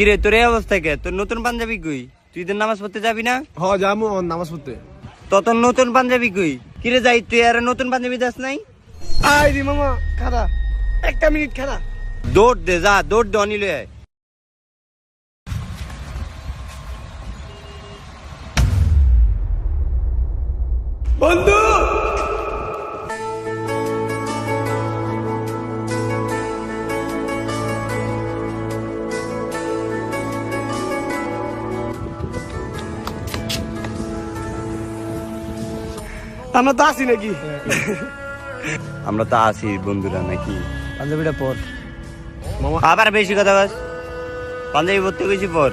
কিরে তোর এই অবস্থা কে? তোর নতুন পাঞ্জাবি কই? তুই তো নামাজ পড়তে যাবি না? হ যামু নামাজ পড়তে। তোর নতুন পাঞ্জাবি কই? কিরে যাই তুই আর নতুন পাঞ্জাবি দাস নাই? আই রে মামা খারা, একটা মিনিট খারা। দৌড় দে, যা দৌড় দে, অনিল আয়। বন্ধু আমরা তো আসি নাকি? আমরা তো আছি বন্ধুরা নাকি? পাঞ্জাবিটা পর মামা। আবার বেশি কথা বাস, পাঞ্জাবি পড়তে গেছি পর।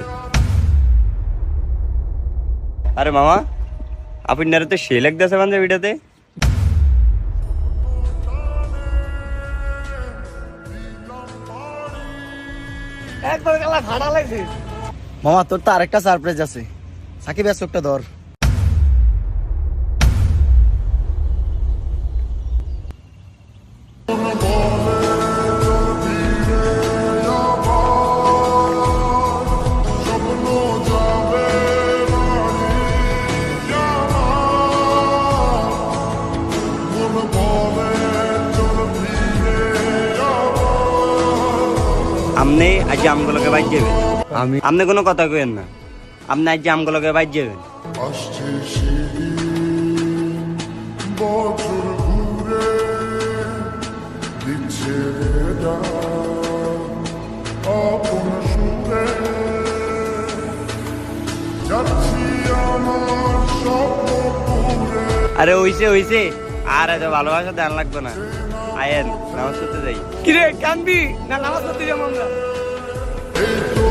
আরে মামা, আপনার তো সে লাগতেছে পাঞ্জাবিটাতে। একবার গেলা ভাড়া লাগছে। মামা তোর তো আরেকটা সারপ্রাইজ আছে, সাকিব এর চোখটা ধর। আপনি আজ আমগুলোকে বাইর যাবেন, আপনি কোনো কথা কেন না। আপনি আজ আমগুলোকে বাইর যাবেন। আসছে সেদিন বছর ঘুরে দিচ্ছে আপন সুরে যাচ্ছি আমার স্বপ্ন পুরে। আরে হইছে হইছে, আর এত ভালোবাসা ধ্যান লাগবে না। আয়েন নামাজ পড়তে যাই। কিরে কান্দি না নামাজ পড়তে যাবো আমরা? এই তো